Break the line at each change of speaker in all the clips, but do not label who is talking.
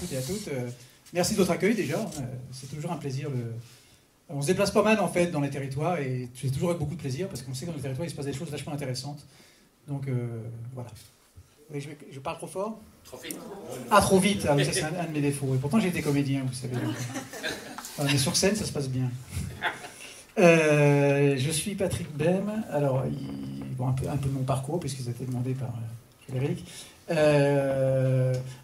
toutes et à toutes. Merci de votre accueil déjà. C'est toujours un plaisir. On se déplace pas mal en fait dans les territoires et c'est toujours avec beaucoup de plaisir parce qu'on sait que dans les territoires il se passe des choses vachement intéressantes. Donc voilà. Oui, je parle trop fort?
Trop vite.
Ah, trop vite. Ah, ça c'est un de mes défauts. Et pourtant j'ai été comédien, vous savez. Mais sur scène ça se passe bien. Je suis Patrick Bem. Alors, un peu de mon parcours puisque ça a été demandé par Frédéric.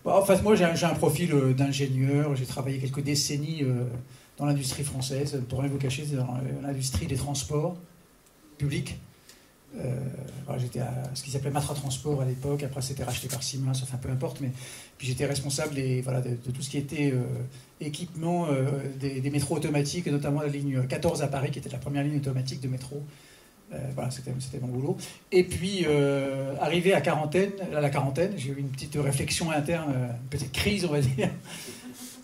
En fait, moi j'ai un profil d'ingénieur. J'ai travaillé quelques décennies dans l'industrie française. Pour rien vous cacher, c'est dans l'industrie des transports publics. J'étais à ce qui s'appelait Matra Transport à l'époque. Après, c'était racheté par Siemens. Enfin, peu importe. Mais puis j'étais responsable de tout ce qui était équipement des métros automatiques, et notamment la ligne 14 à Paris, qui était la première ligne automatique de métro. C'était mon boulot. Et puis, arrivé à la quarantaine, j'ai eu une petite réflexion interne, une petite crise, on va dire,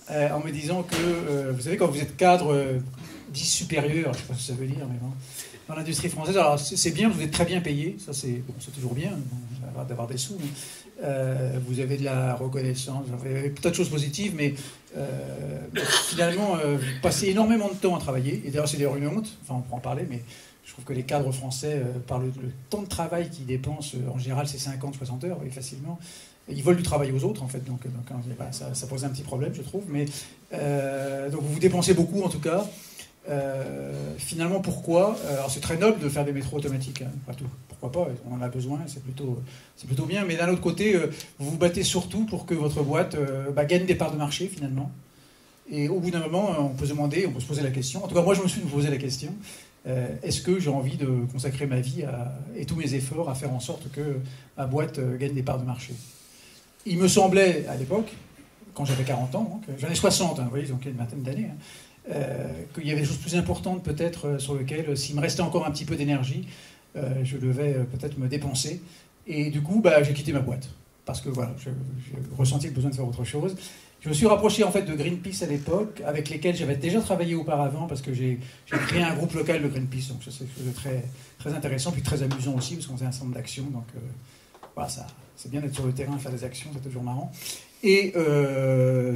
en me disant que, vous savez, quand vous êtes cadre 10 supérieur, je ne sais pas ce que ça veut dire, mais bon, dans l'industrie française, alors c'est bien, vous êtes très bien payé, ça c'est toujours bien d'avoir des sous, mais, vous avez de la reconnaissance, vous avez peut-être de choses positives, mais finalement, vous passez énormément de temps à travailler, et d'ailleurs c'est d'ailleurs une honte, enfin on pourra en parler, mais je trouve que les cadres français, par le temps de travail qu'ils dépensent, en général c'est 50-60 heures, facilement, ils volent du travail aux autres en fait, donc voilà, ça pose un petit problème je trouve, mais donc vous dépensez beaucoup en tout cas. Finalement, pourquoi? Alors c'est très noble de faire des métros automatiques, hein, pas tout. Pourquoi pas? On en a besoin, c'est plutôt bien. Mais d'un autre côté, vous vous battez surtout pour que votre boîte gagne des parts de marché finalement. Et au bout d'un moment, on peut se poser la question. En tout cas, moi, je me suis posé la question est-ce que j'ai envie de consacrer ma vie et tous mes efforts à faire en sorte que ma boîte gagne des parts de marché? Il me semblait à l'époque, quand j'avais 40 ans, donc j'en ai 60, hein, vous voyez, donc il y a une vingtaine d'années. Hein, qu'il y avait des choses plus importantes peut-être sur lesquelles, s'il me restait encore un petit peu d'énergie, je devais peut-être me dépenser. Et du coup, j'ai quitté ma boîte. Parce que voilà, j'ai ressenti le besoin de faire autre chose. Je me suis rapproché en fait de Greenpeace à l'époque, avec lesquels j'avais déjà travaillé auparavant, parce que j'ai créé un groupe local de Greenpeace. Donc ça, c'est quelque chose de très, très intéressant, puis très amusant aussi, parce qu'on faisait un centre d'action. Donc voilà, c'est bien d'être sur le terrain et faire des actions, c'est toujours marrant. Et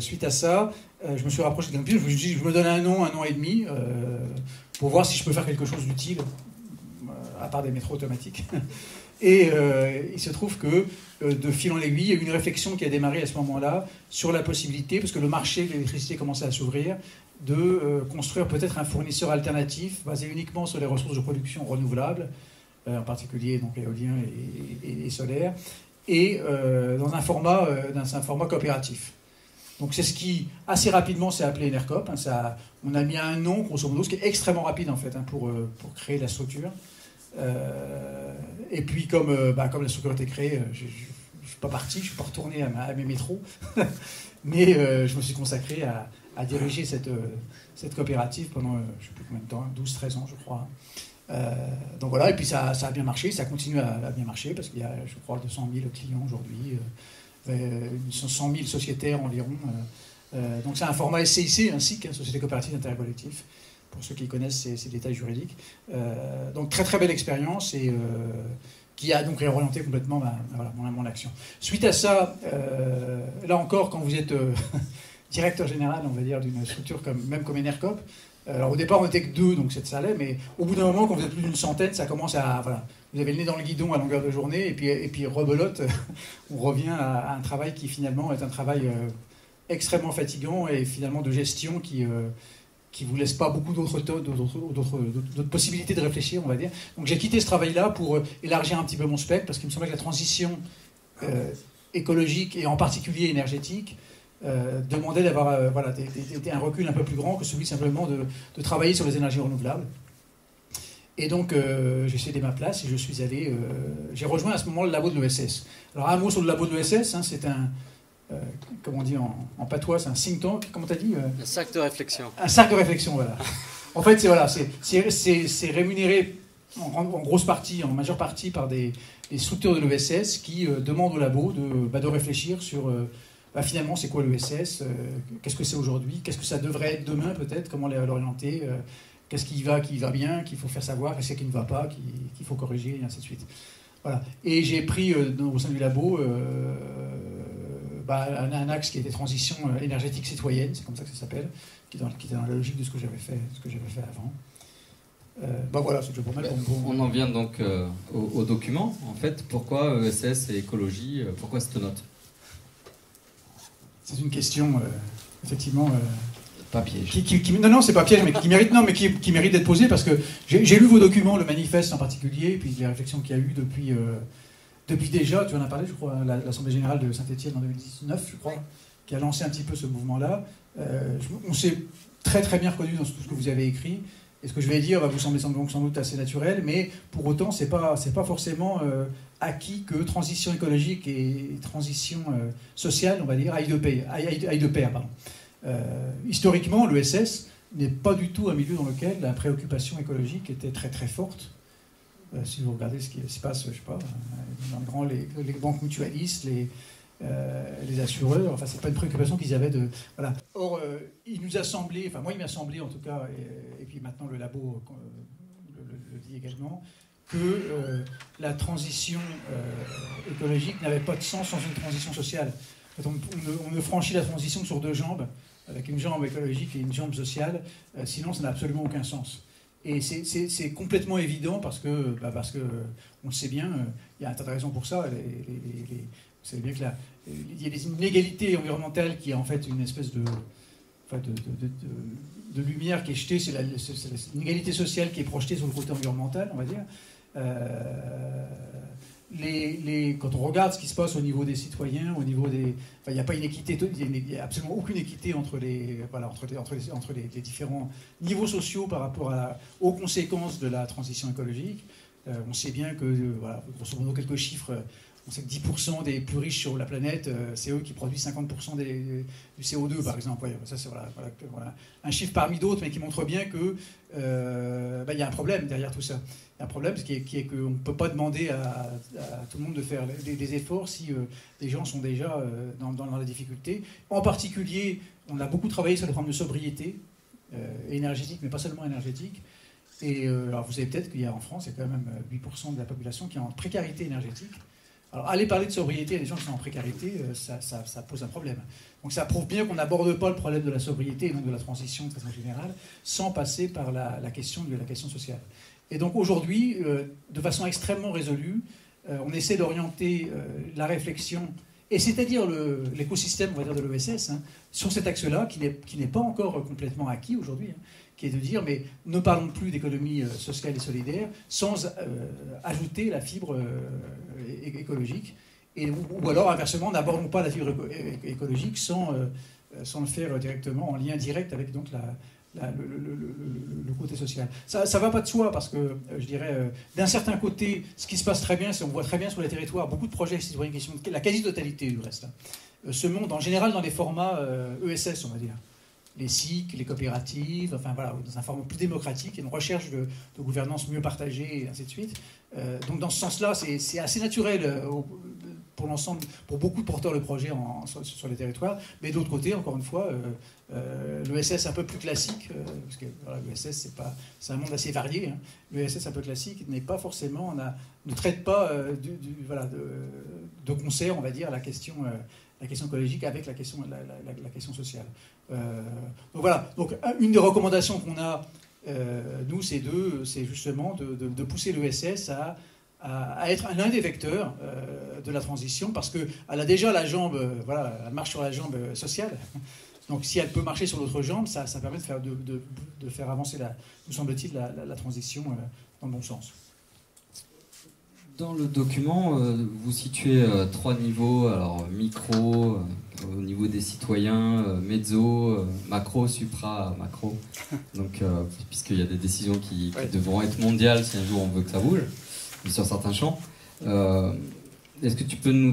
suite à ça, je me suis rapproché de Greenpeace. Je me suis dit, je me donne un an et demi, pour voir si je peux faire quelque chose d'utile, à part des métros automatiques. Et il se trouve que, de fil en aiguille, il y a eu une réflexion qui a démarré à ce moment-là sur la possibilité, parce que le marché de l'électricité commençait à s'ouvrir, de construire peut-être un fournisseur alternatif basé uniquement sur les ressources de production renouvelables, en particulier donc éolien et solaire, et dans un format coopératif. Donc c'est ce qui, assez rapidement, s'est appelé Enercop. Hein, on a mis un nom, grosso modo, ce qui est extrêmement rapide, en fait, hein, pour créer la structure. Et puis, comme la structure a été créée, je ne suis pas parti, je ne suis pas retourné à mes métros, mais je me suis consacré à diriger cette coopérative pendant, je ne sais plus combien de temps, 12-13 ans, je crois. Donc voilà, et puis ça a bien marché, ça continue à bien marcher, parce qu'il y a, je crois, 200 000 clients aujourd'hui, 100 000 sociétaires environ. Donc c'est un format SCIC, un SIC, Société Coopérative d'Intérêt Collectif, pour ceux qui connaissent ces détails juridiques. Donc très très belle expérience, et qui a donc réorienté complètement mon action. Suite à ça, là encore, quand vous êtes directeur général, on va dire, d'une structure même comme Enercop, alors au départ on n'était que 2, donc ça allait, mais au bout d'un moment, quand vous êtes plus d'une centaine, ça commence à... Voilà, vous avez le nez dans le guidon à longueur de journée, et puis rebelote, on revient à un travail qui finalement est un travail extrêmement fatigant, et finalement de gestion qui vous laisse pas beaucoup d'autres possibilités de réfléchir, on va dire. Donc j'ai quitté ce travail-là pour élargir un petit peu mon spectre, parce qu'il me semblait que la transition écologique, et en particulier énergétique, demandait d'avoir un recul un peu plus grand que celui simplement de travailler sur les énergies renouvelables. Et donc j'ai cédé ma place et je suis allé... j'ai rejoint à ce moment le labo de l'ESS. Alors un mot sur le labo de l'ESS, hein, c'est un... comme on dit en patois, c'est un think tank, comment t'as dit
Un cercle de réflexion.
Un cercle de réflexion, voilà. En fait, c'est rémunéré en grosse partie, en majeure partie, par des structures de l'ESS qui demandent au labo de réfléchir sur... finalement, c'est quoi l'ESS? Qu'est-ce que c'est aujourd'hui? Qu'est-ce que ça devrait être demain, peut-être? Comment l'orienter? Qu'est-ce qui va bien, qu'il faut faire savoir? Qu'est-ce qui ne va pas, qu'il faut corriger, et ainsi de suite. Voilà. Et j'ai pris, au sein du labo, un axe qui était transition énergétique citoyenne, c'est comme ça que ça s'appelle, qui était dans la logique de ce que j'avais fait avant. Voilà, c'est pour mettre
On en vient donc au document. En fait, pourquoi ESS et écologie, pourquoi cette note?
C'est une question, effectivement...
pas piège.
Non, c'est pas piège, mais qui mérite d'être posée, parce que j'ai lu vos documents, le manifeste en particulier, et puis les réflexions qu'il y a eu depuis déjà, tu en as parlé, je crois, l'Assemblée Générale de Saint-Étienne en 2019, je crois, qui a lancé un petit peu ce mouvement-là. On s'est très très bien reconnu dans tout ce que vous avez écrit. Et ce que je vais dire va vous sembler sans doute assez naturel, mais pour autant, c'est pas forcément acquis que transition écologique et transition sociale, on va dire, aillent de pair. Historiquement, l'ESS n'est pas du tout un milieu dans lequel la préoccupation écologique était très très forte. Si vous regardez ce qui se passe, je sais pas, dans les banques mutualistes, les assureurs, enfin c'est pas une préoccupation qu'ils avaient de... Voilà. Or, il nous a semblé, enfin moi il m'a semblé en tout cas, et puis maintenant le labo le dit également, que la transition écologique n'avait pas de sens sans une transition sociale. On ne franchit la transition que sur deux jambes, avec une jambe écologique et une jambe sociale, sinon ça n'a absolument aucun sens. Et c'est complètement évident parce que on le sait bien, il y a un tas de raisons pour ça. Vous savez bien qu'il y a des inégalités environnementales qui est en fait une espèce de lumière qui est jetée, c'est l'inégalité sociale qui est projetée sur le côté environnemental, on va dire. Quand on regarde ce qui se passe au niveau des citoyens, au niveau des... il n'y a pas une équité, il n'y a absolument aucune équité entre les différents niveaux sociaux par rapport aux conséquences de la transition écologique. On sait bien que, grosso modo, quelques chiffres... On sait que 10% des plus riches sur la planète, c'est eux qui produisent 50% du CO2, par exemple. Ça, c'est un chiffre parmi d'autres, mais qui montre bien qu'il y a un problème derrière tout ça. Il y a un problème qui est qu'on ne peut pas demander à tout le monde de faire des efforts si les gens sont déjà dans la difficulté. En particulier, on a beaucoup travaillé sur le problème de sobriété énergétique, mais pas seulement énergétique. Et alors vous savez peut-être qu'il y a en France, il y a quand même 8% de la population qui est en précarité énergétique. Alors, aller parler de sobriété à des gens qui sont en précarité, ça pose un problème. Donc, ça prouve bien qu'on n'aborde pas le problème de la sobriété et donc de la transition de façon générale, sans passer par la question sociale. Et donc, aujourd'hui, de façon extrêmement résolue, on essaie d'orienter la réflexion, et c'est-à-dire l'écosystème, on va dire, de l'ESS, sur cet axe-là, qui n'est pas encore complètement acquis aujourd'hui, qui est de dire, mais ne parlons plus d'économie sociale et solidaire sans ajouter la fibre écologique, ou alors inversement, n'abordons pas la fibre écologique sans le faire directement en lien direct avec donc le côté social. Ça ne va pas de soi, parce que, je dirais, d'un certain côté, ce qui se passe très bien, c'est on voit très bien sur les territoires, beaucoup de projets citoyens, la quasi-totalité du reste, se montent en général dans des formats ESS, on va dire. Les SIC, les coopératives, enfin voilà, dans un format plus démocratique, et une recherche de gouvernance mieux partagée, et ainsi de suite. Donc dans ce sens-là, c'est assez naturel pour l'ensemble, pour beaucoup de porteurs de projets sur les territoires. Mais d'autre côté, encore une fois, l'ESS un peu plus classique, parce que l'ESS c'est un monde assez varié. L'ESS un peu classique n'est pas forcément, ne traite pas de concert, on va dire, la question écologique avec la question sociale. Donc voilà. Donc une des recommandations qu'on a, nous, c'est justement de pousser l'ESS à être l'un des vecteurs de la transition, parce qu'elle a déjà la jambe, elle marche sur la jambe sociale. Donc si elle peut marcher sur l'autre jambe, ça permet de faire avancer, nous semble-t-il, la transition dans le bon sens.
Dans le document, vous situez 3 niveaux, alors micro, au niveau des citoyens, mezzo, macro, supra, macro. Donc, puisqu'il y a des décisions qui devront être mondiales si un jour on veut que ça bouge, sur certains champs. Est-ce que tu peux nous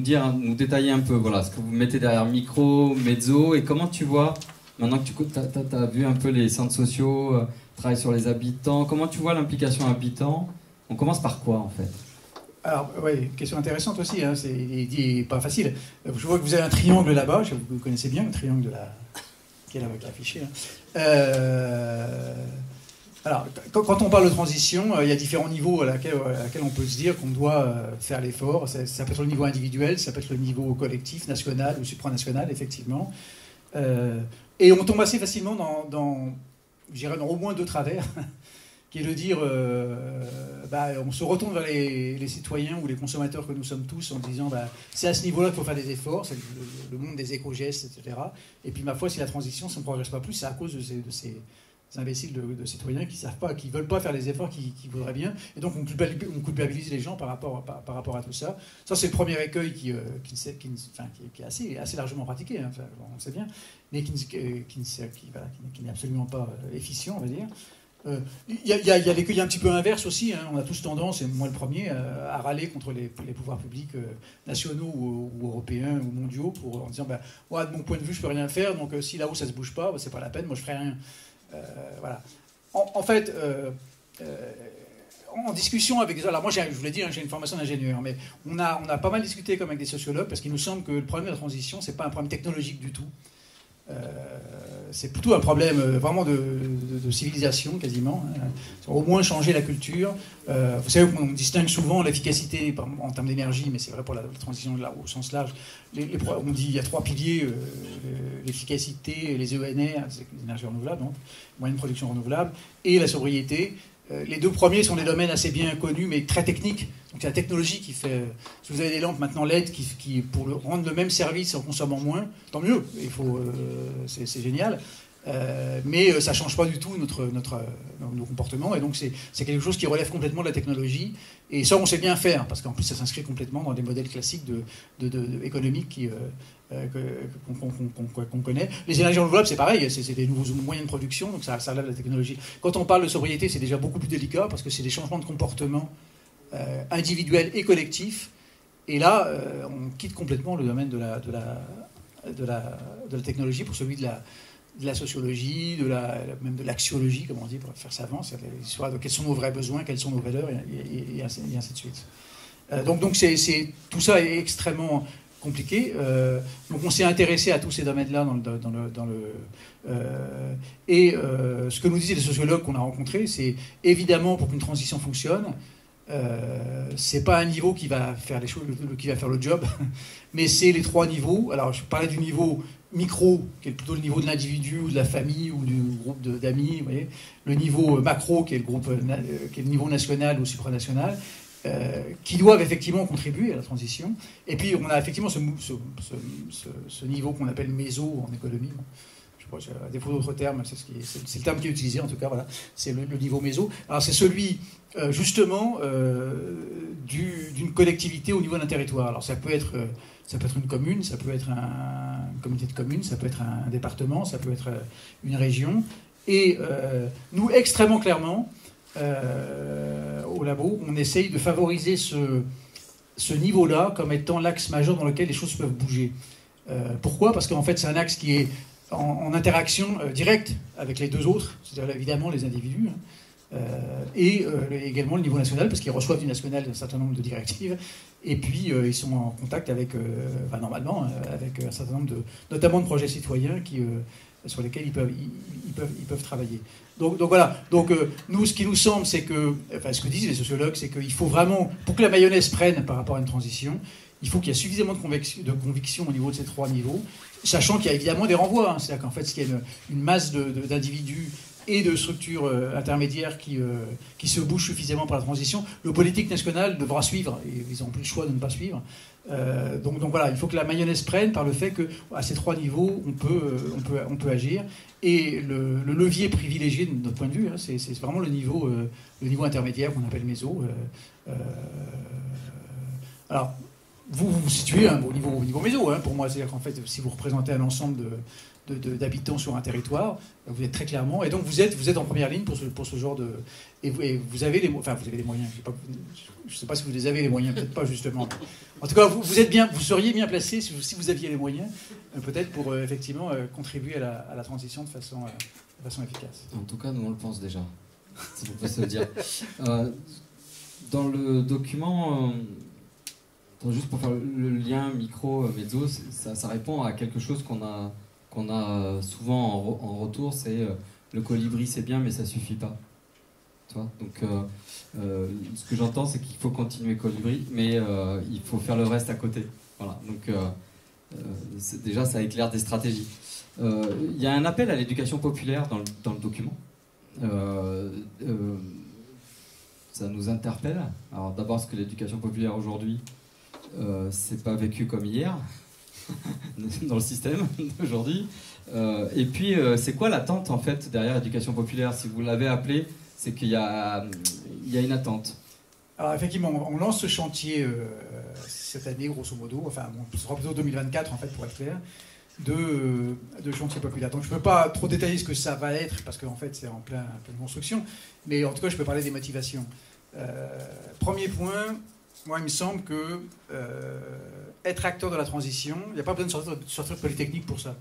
détailler un peu ce que vous mettez derrière micro, mezzo, et comment tu vois, maintenant que tu as vu un peu les centres sociaux, travail sur les habitants, comment tu vois l'implication habitant? On commence par quoi en fait?
Alors, oui, question intéressante aussi, c'est pas facile. Je vois que vous avez un triangle là-bas, vous connaissez bien le triangle qui est là, qui est affiché. Alors, quand on parle de transition, il y a différents niveaux à laquelle on peut se dire qu'on doit faire l'effort. Ça peut être le niveau individuel, ça peut être le niveau collectif, national ou supranational, effectivement. Et on tombe assez facilement je dirais, dans au moins deux travers, qui est de dire, on se retourne vers les citoyens ou les consommateurs que nous sommes tous en disant, c'est à ce niveau-là qu'il faut faire des efforts, c'est le monde des éco-gestes, etc. Et puis, ma foi, si la transition, ça ne progresse pas plus, c'est à cause de ces imbéciles de citoyens qui savent pas, qui veulent pas faire les efforts qu'ils voudraient bien, et donc on culpabilise les gens par rapport à tout ça. Ça, c'est le premier écueil qui est assez largement pratiqué, hein, on sait bien, mais qui n'est absolument pas efficient, on va dire. Il y a l'écueil un petit peu inverse aussi, hein. On a tous tendance, et moi le premier, à râler contre les pouvoirs publics nationaux ou européens ou mondiaux en disant, de mon point de vue, je peux rien faire, donc si là-haut ça se bouge pas, c'est pas la peine, moi je ferai rien. Voilà. En fait, en discussion avec des... Alors moi, je vous l'ai dit, hein, j'ai une formation d'ingénieur, mais on a pas mal discuté comme avec des sociologues, parce qu'il nous semble que le problème de la transition, c'est pas un problème technologique du tout. C'est plutôt un problème vraiment de civilisation, quasiment. Hein. Au moins changer la culture. Vous savez qu'on distingue souvent l'efficacité en termes d'énergie, mais c'est vrai pour la transition au sens large. On dit qu'il y a trois piliers, l'efficacité, les ENR, c'est l'énergie renouvelable, donc, moyens de production renouvelable, et la sobriété. Les deux premiers sont des domaines assez bien connus, mais très techniques. Donc c'est la technologie qui fait... Si vous avez des lampes maintenant LED qui pour rendre le même service en consommant moins, tant mieux. C'est génial. Mais ça ne change pas du tout nos comportements. Et donc c'est quelque chose qui relève complètement de la technologie. Et ça, on sait bien faire, parce qu'en plus, ça s'inscrit complètement dans des modèles classiques économiques qu'on connaît. Les énergies renouvelables, c'est pareil, c'est des nouveaux moyens de production, donc ça relève de la technologie. Quand on parle de sobriété, c'est déjà beaucoup plus délicat, parce que c'est des changements de comportement individuels et collectifs. Et là, on quitte complètement le domaine de la technologie pour celui de la sociologie, même de l'axiologie, comme on dit, pour faire savant, c'est l'histoire de quels sont nos vrais besoins, quelles sont nos valeurs, et ainsi de suite. Donc tout ça est extrêmement compliqué. Donc on s'est intéressé à tous ces domaines-là ce que nous disaient les sociologues qu'on a rencontrés, c'est évidemment pour qu'une transition fonctionne, c'est pas un niveau qui va faire les choses, qui va faire le job, mais c'est les trois niveaux. Alors je parlais du niveau micro, qui est plutôt le niveau de l'individu ou de la famille ou du groupe d'amis, vous voyez. Le niveau macro, qui est qui est le niveau national ou supranational, qui doivent effectivement contribuer à la transition. Et puis on a effectivement ce niveau qu'on appelle méso en économie. Je crois, à défaut d'autres termes, c'est le terme qui est utilisé en tout cas. Voilà, c'est le niveau méso. Alors c'est celui justement d'une collectivité au niveau d'un territoire. Alors ça peut être une commune, ça peut être une communauté de communes, ça peut être un département, ça peut être une région. Et nous, extrêmement clairement, au labo, on essaye de favoriser ce niveau-là comme étant l'axe majeur dans lequel les choses peuvent bouger. Pourquoi ? Parce qu'en fait, c'est un axe qui est en interaction directe avec les deux autres, c'est-à-dire évidemment les individus, et également le niveau national, parce qu'ils reçoivent du national un certain nombre de directives, et puis ils sont en contact avec, normalement, avec un certain nombre notamment de projets citoyens sur lesquels ils peuvent travailler. Donc voilà. Donc nous, ce qui nous semble, c'est que, ce que disent les sociologues, c'est qu'il faut vraiment, pour que la mayonnaise prenne par rapport à une transition, il faut qu'il y ait suffisamment de conviction au niveau de ces trois niveaux, sachant qu'il y a évidemment des renvois. Hein. C'est-à-dire qu'en fait, s'il y a une masse d'individus et de structures intermédiaires qui se bougent suffisamment par la transition, le politique national devra suivre, et ils n'ont plus le choix de ne pas suivre. Donc voilà, il faut que la mayonnaise prenne par le fait qu'à ces trois niveaux, on peut agir. Et le levier privilégié de notre point de vue, hein, c'est vraiment le niveau intermédiaire qu'on appelle méso. Alors, vous vous situez au niveau méso, hein, pour moi. C'est-à-dire qu'en fait, si vous représentez un ensemble d'habitants sur un territoire, vous êtes très clairement, et donc vous êtes en première ligne pour ce genre de... Et vous avez les moyens, je ne sais pas si vous les avez les moyens, peut-être pas justement. En tout cas, vous seriez bien placé si vous aviez les moyens, peut-être pour effectivement contribuer à la transition de façon efficace.
En tout cas, nous on le pense déjà, si on peut se le dire. Dans le document... Juste pour faire le lien micro-mezzo, ça répond à quelque chose qu'on a souvent en retour, c'est le colibri c'est bien mais ça suffit pas. Tu vois, donc, ce que j'entends, c'est qu'il faut continuer Colibri, mais il faut faire le reste à côté. Voilà. Donc, déjà, ça éclaire des stratégies. Il y a un appel à l'éducation populaire dans le document. Ça nous interpelle. Alors, d'abord, parce que l'éducation populaire aujourd'hui, c'est pas vécu comme hier dans le système d'aujourd'hui. Et puis, c'est quoi l'attente en fait derrière l'éducation populaire? Si vous l'avez appelé, c'est qu'il y a une attente.
Alors effectivement, on lance ce chantier cette année, grosso modo, enfin, ce sera plutôt 2024 en fait, pour être clair, de chantier populaire. Donc je ne peux pas trop détailler ce que ça va être, parce qu'en fait c'est en pleine construction, mais en tout cas je peux parler des motivations. Premier point, moi il me semble que être acteur de la transition, il n'y a pas besoin de sortir de Polytechnique pour ça.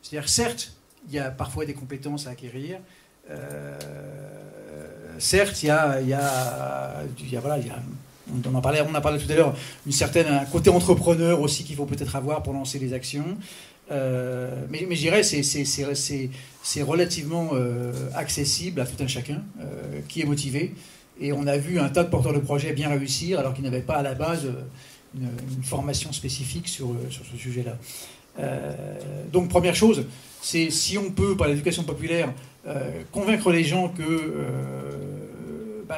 C'est-à-dire, certes, il y a parfois des compétences à acquérir. Certes, on en parlait tout à l'heure, un côté entrepreneur aussi qu'il faut peut-être avoir pour lancer des actions. Mais je dirais c'est relativement accessible à tout un chacun qui est motivé. Et on a vu un tas de porteurs de projets bien réussir alors qu'ils n'avaient pas à la base une formation spécifique sur ce sujet-là. Donc première chose, c'est si on peut, par l'éducation populaire, convaincre les gens que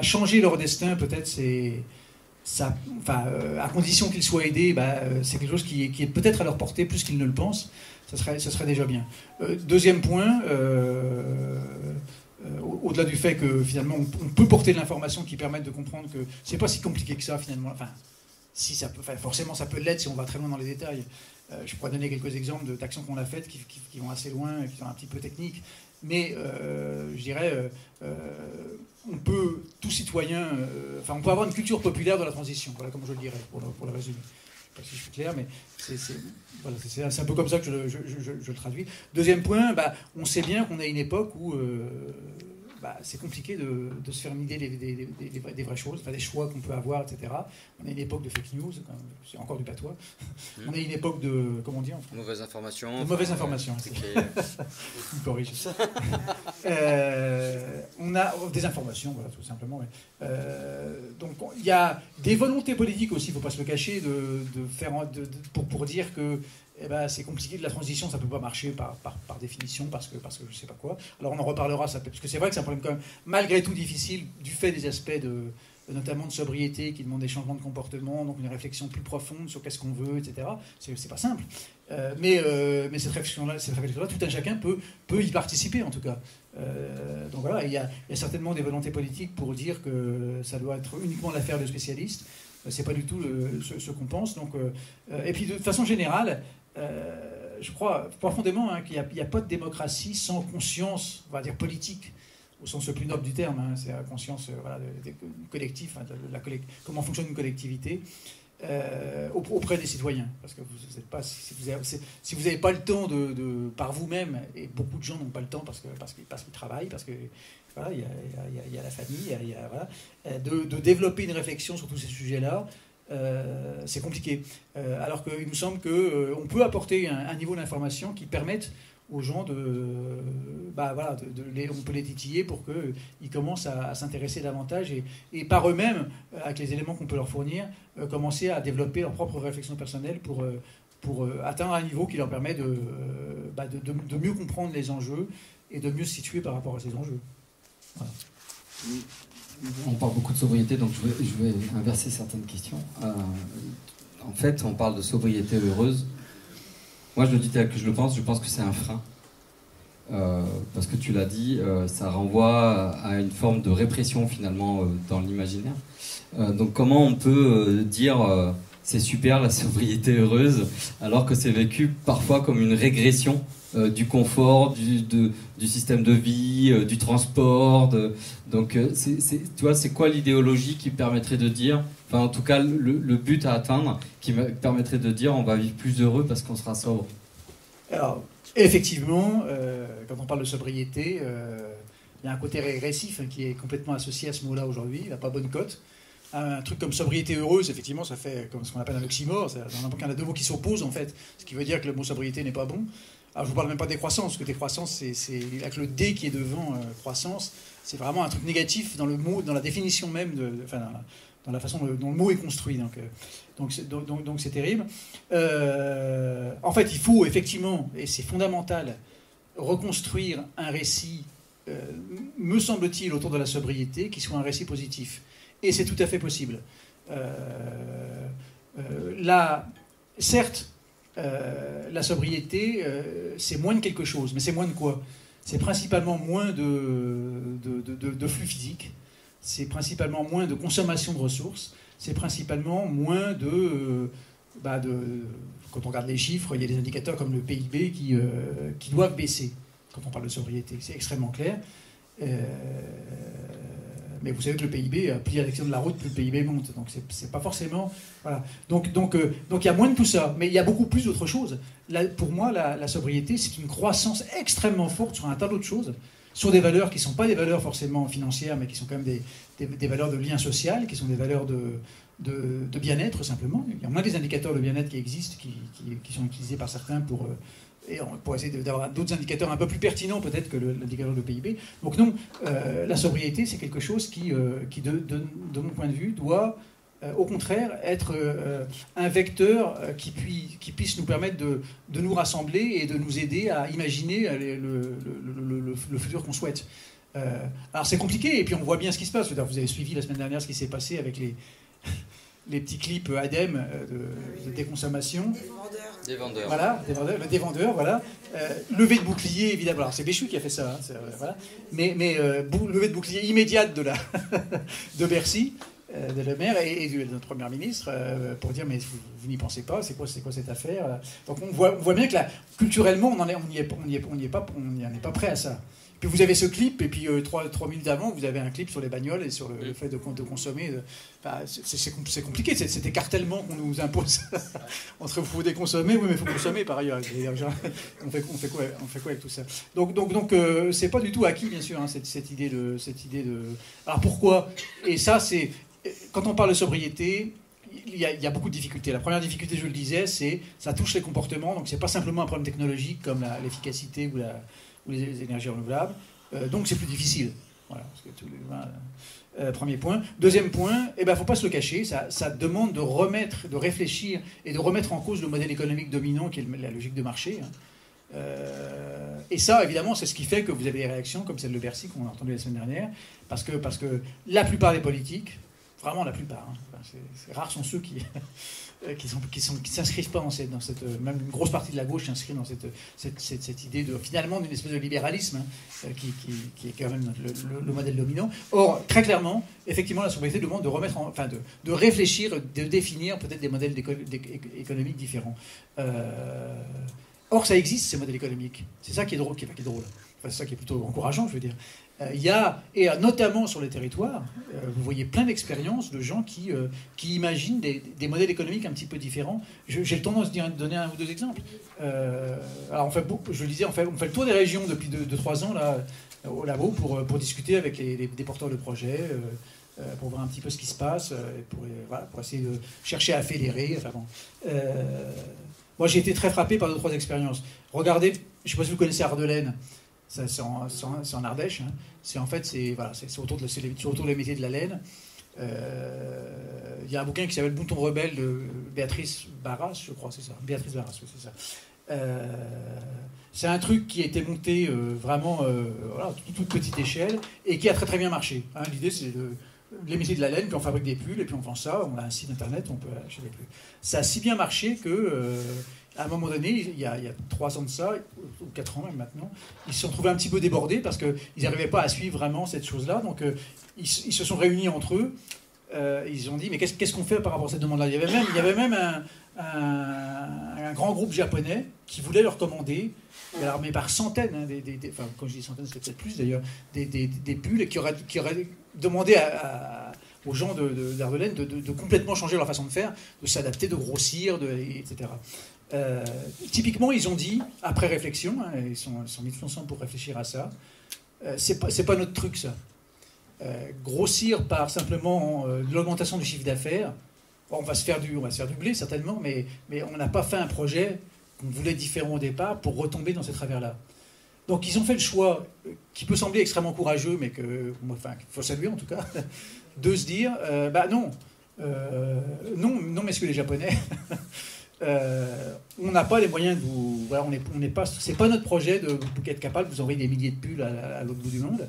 changer leur destin, peut-être, à condition qu'ils soient aidés, c'est quelque chose qui est peut-être à leur portée plus qu'ils ne le pensent, ça serait déjà bien. Deuxième point, au-delà du fait que finalement on peut porter de l'information qui permette de comprendre que c'est pas si compliqué que ça finalement, si ça peut, forcément ça peut l'être si on va très loin dans les détails. Je pourrais donner quelques exemples d'actions qu'on a faites qui vont assez loin, qui sont un petit peu techniques. Mais je dirais, on peut, tout citoyen, on peut avoir une culture populaire de la transition, voilà comme je le dirais, pour le résumer. Je ne sais pas si je suis clair, mais c'est un peu comme ça que je le traduis. Deuxième point, on sait bien qu'on a une époque où c'est compliqué de se faire une idée des vraies choses, des choix qu'on peut avoir, etc. On a une époque de fake news, c'est encore du patois. On a une époque de, comment dire,
mauvaise information.
De mauvaise information. On corrige. On a des informations, voilà, tout simplement. Donc il y a des volontés politiques aussi, il ne faut pas se le cacher, pour dire que c'est compliqué de la transition, ça ne peut pas marcher par définition, parce que je ne sais pas quoi. Alors on en reparlera, parce que c'est vrai que c'est un problème quand même malgré tout difficile, du fait des aspects notamment de sobriété qui demandent des changements de comportement, donc une réflexion plus profonde sur qu'est-ce qu'on veut, etc. C'est pas simple. Mais cette réflexion-là, tout un chacun peut y participer en tout cas. Donc voilà, il y a certainement des volontés politiques pour dire que ça doit être uniquement l'affaire de spécialistes. C'est pas du tout ce qu'on pense. Donc, et puis de façon générale, je crois profondément qu'il n'y a pas de démocratie sans conscience, on va dire politique, au sens le plus noble du terme. C'est la conscience collective, comment fonctionne une collectivité auprès des citoyens. Parce que vous êtes pas, si vous n'avez pas le temps par vous-même, et beaucoup de gens n'ont pas le temps parce qu'ils travaillent, parce que voilà, il y a la famille, de développer une réflexion sur tous ces sujets-là. C'est compliqué. Alors qu'il nous semble qu'on peut apporter un niveau d'information qui permette aux gens on peut les titiller pour qu'ils commencent à s'intéresser davantage et par eux-mêmes, avec les éléments qu'on peut leur fournir, commencer à développer leur propre réflexion personnelle pour atteindre un niveau qui leur permet de mieux comprendre les enjeux et de mieux se situer par rapport à ces enjeux. Voilà.
On parle beaucoup de sobriété, donc je vais inverser certaines questions. En fait, on parle de sobriété heureuse. Moi, je le dis tel que je pense que c'est un frein. Parce que tu l'as dit, ça renvoie à une forme de répression, finalement, dans l'imaginaire. Donc, comment on peut dire c'est super la sobriété heureuse, alors que c'est vécu parfois comme une régression du confort, du système de vie, du transport. Donc, tu vois, c'est quoi l'idéologie qui permettrait de dire, enfin, en tout cas, le but à atteindre, qui permettrait de dire on va vivre plus heureux parce qu'on sera sobre?
Alors, effectivement, quand on parle de sobriété, il y a un côté régressif qui est complètement associé à ce mot-là aujourd'hui. Il n'a pas bonne cote. Un truc comme sobriété heureuse, effectivement, ça fait comme ce qu'on appelle un oxymore. Dans n'importe quel, il y a deux mots qui s'opposent, en fait. Ce qui veut dire que le mot sobriété n'est pas bon. Alors, je ne vous parle même pas des croissances, parce que décroissance, c'est avec le D qui est devant croissance, C'est vraiment un truc négatif dans le mot, dans la définition même, enfin, dans la façon dont le mot est construit. Donc c'est terrible. En fait, il faut effectivement, et c'est fondamental, reconstruire un récit, me semble-t-il, autour de la sobriété, qui soit un récit positif. Et c'est tout à fait possible. Là, certes, la sobriété, c'est moins de quelque chose, mais c'est moins de quoi? C'est principalement moins de flux physiques, c'est principalement moins de consommation de ressources, c'est principalement moins quand on regarde les chiffres, il y a des indicateurs comme le PIB qui doivent baisser quand on parle de sobriété. C'est extrêmement clair. Mais vous savez que le PIB, plus il y a l'action de la route, plus le PIB monte. Donc c'est pas forcément... Voilà. Donc il y a moins de tout ça. Mais il y a beaucoup plus d'autres choses. Là, pour moi, la sobriété, c'est une croissance extrêmement forte sur un tas d'autres choses, sur des valeurs qui ne sont pas des valeurs forcément financières, mais qui sont quand même des valeurs de lien social, qui sont des valeurs de bien-être, simplement. Il y a moins des indicateurs de bien-être qui existent, qui sont utilisés par certains pour essayer d'avoir d'autres indicateurs un peu plus pertinents peut-être que l'indicateur de PIB. Donc non, la sobriété, c'est quelque chose qui de mon point de vue, doit au contraire être un vecteur qui puisse nous permettre de nous rassembler et de nous aider à imaginer le futur qu'on souhaite. Alors c'est compliqué, et puis on voit bien ce qui se passe. Vous avez suivi la semaine dernière ce qui s'est passé avec les petits clips ADEME de déconsommation.
Des vendeurs.
Voilà, des vendeurs, voilà. Levée de bouclier, évidemment. Alors c'est Béchu qui a fait ça, hein, voilà. Mais levée de bouclier immédiate de Bercy, de la maire et de notre première ministre, pour dire mais vous n'y pensez pas, c'est quoi cette affaire? Donc on voit bien que là, culturellement, on n'y est pas prêt à ça. Puis vous avez ce clip, et puis 3 minutes avant, vous avez un clip sur les bagnoles et sur le fait de consommer. Enfin, c'est compliqué, cet écartellement qu'on nous impose entre vous pouvez consommer, oui, mais il faut consommer par ailleurs. On fait quoi avec tout ça? Donc c'est pas du tout acquis, bien sûr, hein, cette idée de. Alors pourquoi? Et ça, c'est quand on parle de sobriété. Il y a beaucoup de difficultés. La première difficulté, je le disais, c'est ça touche les comportements. Donc c'est pas simplement un problème technologique comme l'efficacité ou les énergies renouvelables. Donc c'est plus difficile. Voilà, premier point. Deuxième point, il ne faut pas se le cacher, ça demande de réfléchir et de remettre en cause le modèle économique dominant qui est la logique de marché. Hein. Et ça, évidemment, c'est ce qui fait que vous avez des réactions comme celle de Bercy qu'on a entendu la semaine dernière, parce que la plupart des politiques, vraiment la plupart, hein, c'est rares sont ceux qui s'inscrivent pas dans cette même une grosse partie de la gauche s'inscrit dans cette idée finalement d'une espèce de libéralisme, hein, qui est quand même le modèle dominant. Or, très clairement, effectivement, la sobriété demande de réfléchir, de définir peut-être des modèles économiques différents. Or, ça existe, ces modèles économiques. C'est ça qui est drôle, c'est ça qui est plutôt encourageant, je veux dire. Il y a, et notamment sur les territoires, vous voyez plein d'expériences de gens qui imaginent des modèles économiques un petit peu différents. J'ai tendance à donner un ou deux exemples. Alors, je le disais, on fait le tour des régions depuis 2-3 ans là, au labo pour discuter avec des porteurs de projets, pour voir un petit peu ce qui se passe, pour essayer de chercher à fédérer. Enfin, bon. Moi, j'ai été très frappé par 2-3 expériences. Regardez, je ne sais pas si vous connaissez Ardelaine. C'est en Ardèche. Hein. C'est autour des métiers de la laine. Il y a un bouquin qui s'appelle Bouton rebelle de Béatrice Barras, je crois, c'est ça. Béatrice Barras, oui, c'est ça. C'est un truc qui a été monté vraiment toute petite échelle et qui a très très bien marché. Hein. L'idée, c'est les métiers de la laine, puis on fabrique des pulls, et puis on vend ça, on a un site internet, on peut acheter des pulls. Ça a si bien marché que... à un moment donné, il y a 3 ans de ça, ou 4 ans même maintenant, ils se sont trouvés un petit peu débordés parce qu'ils n'arrivaient pas à suivre vraiment cette chose-là. Donc ils se sont réunis entre eux. Ils ont dit, mais qu'est-ce qu'on fait par rapport à cette demande-là? Il y avait même un grand groupe japonais qui voulait leur commander, alors, mais par centaines, hein, enfin, quand je dis centaines, c'est peut-être plus d'ailleurs, des pulls, et qui auraient demandé aux gens d'Ardelaine de complètement changer leur façon de faire, de s'adapter, de grossir, etc. Typiquement, ils ont dit, après réflexion, hein, ils sont mis tous ensemble pour réfléchir à ça, c'est pas notre truc, ça. Grossir par simplement l'augmentation du chiffre d'affaires, on va se faire du blé, certainement, mais on n'a pas fait un projet qu'on voulait différent au départ pour retomber dans ces travers-là. Donc ils ont fait le choix, qui peut sembler extrêmement courageux, mais qu'il faut saluer en tout cas, de se dire, non, messieurs les Japonais, on n'a pas les moyens de vous... Voilà, c'est pas notre projet de être capable de vous envoyer des milliers de pulls à l'autre bout du monde.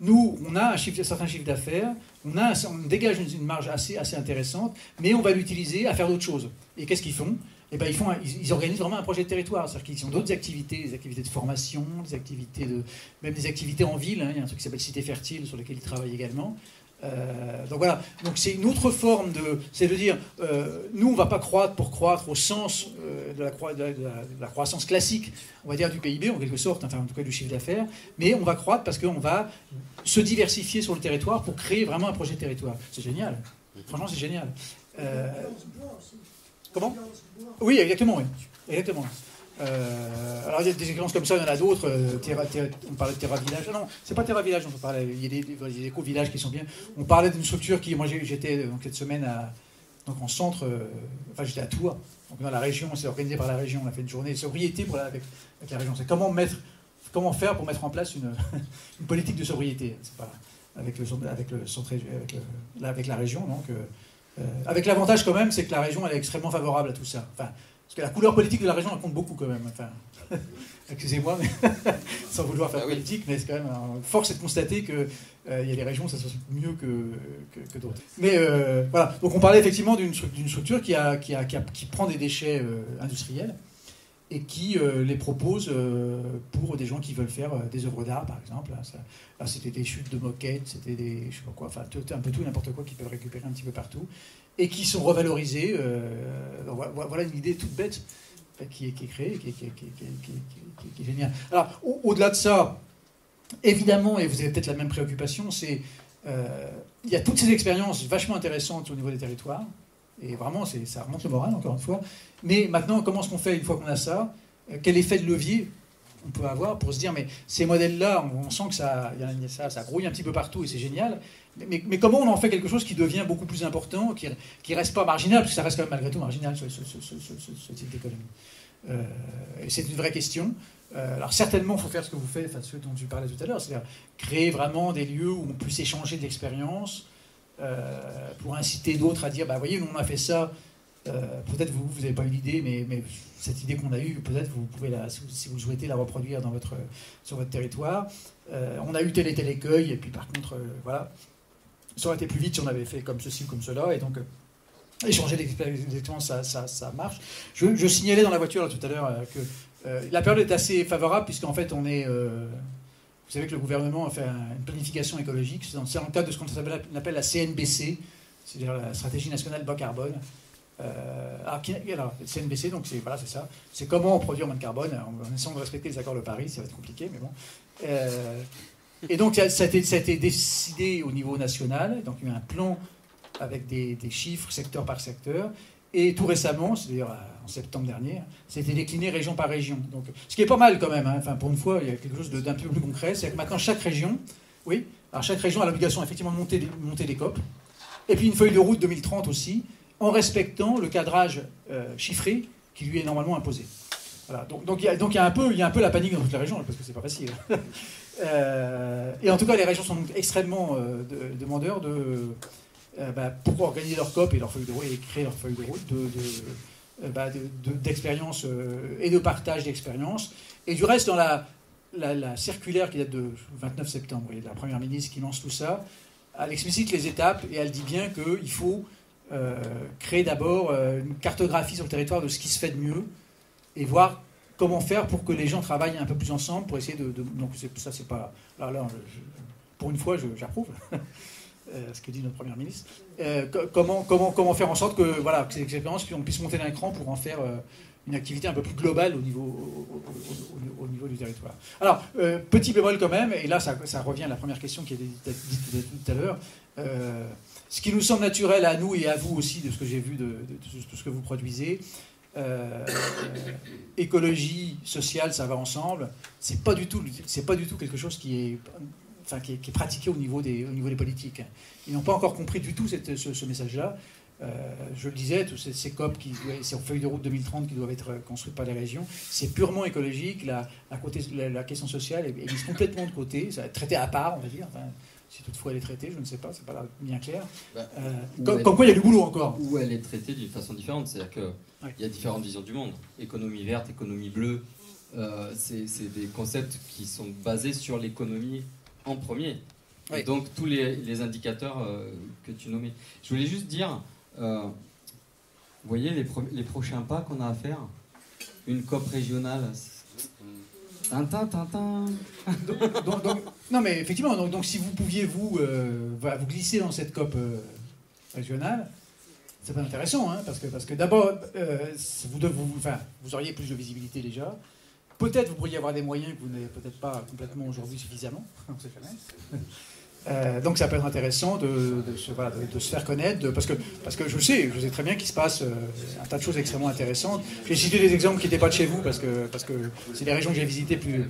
Nous, on a un certain chiffre d'affaires, on dégage une marge assez intéressante, mais on va l'utiliser à faire d'autres choses. Et qu'est-ce qu'ils font ? Eh ben, ils organisent vraiment un projet de territoire. C'est-à-dire qu'ils ont d'autres activités, des activités de formation, même des activités en ville. Hein. Il y a un truc qui s'appelle Cité Fertile, sur lequel ils travaillent également. Donc voilà, donc c'est une autre forme c'est de dire, nous on ne va pas croître pour croître au sens de la croissance classique, on va dire du PIB en quelque sorte, enfin en tout cas du chiffre d'affaires, mais on va croître parce qu'on va se diversifier sur le territoire pour créer vraiment un projet de territoire. C'est génial, franchement c'est génial. Comment ? Oui, exactement, oui. Exactement. Alors il y a des expériences comme ça, il y en a d'autres. On parlait de Terra Village. Non, c'est pas Terra Village dont on parlait. Il y a des éco-villages qui sont bien. On parlait d'une structure qui, moi j'étais donc cette semaine en centre, j'étais à Tours, donc dans la région, c'est organisé par la région. On a fait une journée de sobriété avec la région. C'est comment faire pour mettre en place une politique de sobriété. C'est pas avec la région, donc. Avec l'avantage quand même, c'est que la région elle est extrêmement favorable à tout ça. Enfin, parce que la couleur politique de la région elle compte beaucoup quand même. Enfin, excusez-moi, mais sans vouloir faire politique, mais c'est quand même force est de constater que il y a des régions ça se passe mieux que d'autres. Mais voilà. Donc on parlait effectivement d'une structure qui prend des déchets industriels et qui les propose pour des gens qui veulent faire des œuvres d'art, par exemple. Là, c'était des chutes de moquettes, c'était des, je sais pas quoi, enfin un peu tout, n'importe quoi qu'ils peuvent récupérer un petit peu partout, et qui sont revalorisés. Voilà une idée toute bête qui est créée, qui est géniale. Alors, au-delà de ça, évidemment, et vous avez peut-être la même préoccupation, c'est il y a toutes ces expériences vachement intéressantes au niveau des territoires. Et vraiment, ça remonte le moral, encore une fois. Mais maintenant, comment est-ce qu'on fait une fois qu'on a ça ? Quel effet de levier on peut avoir pour se dire, mais ces modèles-là, on sent que ça grouille un petit peu partout et c'est génial. Mais comment on en fait quelque chose qui devient beaucoup plus important, qui ne reste pas marginal, parce que ça reste quand même malgré tout marginal, ce type d'économie. Et c'est une vraie question. Alors certainement, il faut faire ce que vous faites, enfin, ce dont tu parlais tout à l'heure, c'est-à-dire créer vraiment des lieux où on puisse échanger de l'expérience, pour inciter d'autres à dire, voyez, nous on a fait ça, peut-être vous n'avez pas eu l'idée, mais cette idée qu'on a eue, peut-être vous pouvez, si vous souhaitez, la reproduire sur votre territoire. On a eu tel et tel écueil, et puis par contre, voilà, ça aurait été plus vite si on avait fait comme ceci ou comme cela, et donc échanger d'expérience, ça marche. Je signalais dans la voiture là, tout à l'heure que la période est assez favorable, puisqu'en fait on est... Vous savez que le gouvernement a fait une planification écologique. C'est dans le cadre de ce qu'on appelle la CNBC, c'est-à-dire la Stratégie nationale bas carbone. Alors, CNBC, donc c'est ça. C'est comment produire moins de carbone en essayant de respecter les accords de Paris. Ça va être compliqué, mais bon. Et donc ça a été décidé au niveau national. Donc il y a eu un plan avec des chiffres secteur par secteur. Et tout récemment, c'est-à-dire en septembre dernier, c'était décliné région par région. Donc, ce qui est pas mal quand même, hein. Enfin, pour une fois, il y a quelque chose d'un peu plus concret. C'est que maintenant, chaque région a l'obligation effectivement de monter des COP. Et puis une feuille de route 2030 aussi, en respectant le cadrage chiffré qui lui est normalement imposé. Voilà. Donc il y a un peu la panique dans toutes les régions, parce que c'est pas facile. Et en tout cas, les régions sont extrêmement demandeurs pour organiser leur COP et leur feuille de route et créer leur feuille de route d'expérience et de partage d'expérience. Et du reste, dans la circulaire qui date de 29 septembre, il y a la Première ministre qui lance tout ça, elle explicite les étapes et elle dit bien qu'il faut créer d'abord une cartographie sur le territoire de ce qui se fait de mieux et voir comment faire pour que les gens travaillent un peu plus ensemble pour essayer donc ça c'est pas... pour une fois, j'approuve. Ce que dit notre Première ministre, comment faire en sorte que ces expériences, puis on puisse monter d'un cran pour en faire une activité un peu plus globale au niveau du territoire. Alors, petit bémol quand même, et là ça revient à la première question qui a été dite tout à l'heure, ce qui nous semble naturel à nous et à vous aussi, de ce que j'ai vu de ce que vous produisez, écologie, sociale, ça va ensemble, c'est pas du tout quelque chose qui est pratiqué au niveau des politiques. Ils n'ont pas encore compris du tout ce message-là. Je le disais, tous ces COP, ces feuilles de route 2030 qui doivent être construites par les régions, c'est purement écologique. La question sociale est mise complètement de côté, ça va être traité à part, on va dire. Enfin, si toutefois elle est traitée, je ne sais pas, c'est pas là bien clair. Comme quoi il y a du boulot encore.
Ou elle est traitée d'une façon différente, c'est-à-dire qu'il y a différentes visions du monde. Économie verte, économie bleue, c'est des concepts qui sont basés sur l'économie en premier. Et donc tous les indicateurs que tu nommais. Je voulais juste dire, vous voyez les prochains pas qu'on a à faire. Une COP régionale. Tintin.
Non mais effectivement, donc si vous pouviez vous glisser dans cette COP régionale, c'est pas intéressant, hein, parce que d'abord, vous auriez plus de visibilité déjà. Peut-être vous pourriez avoir des moyens que vous n'avez peut-être pas complètement aujourd'hui suffisamment. On ne sait jamais. Donc ça peut être intéressant de se faire connaître, parce que je sais très bien qu'il se passe un tas de choses extrêmement intéressantes. J'ai cité des exemples qui n'étaient pas de chez vous, parce que c'est des régions que j'ai visitées plus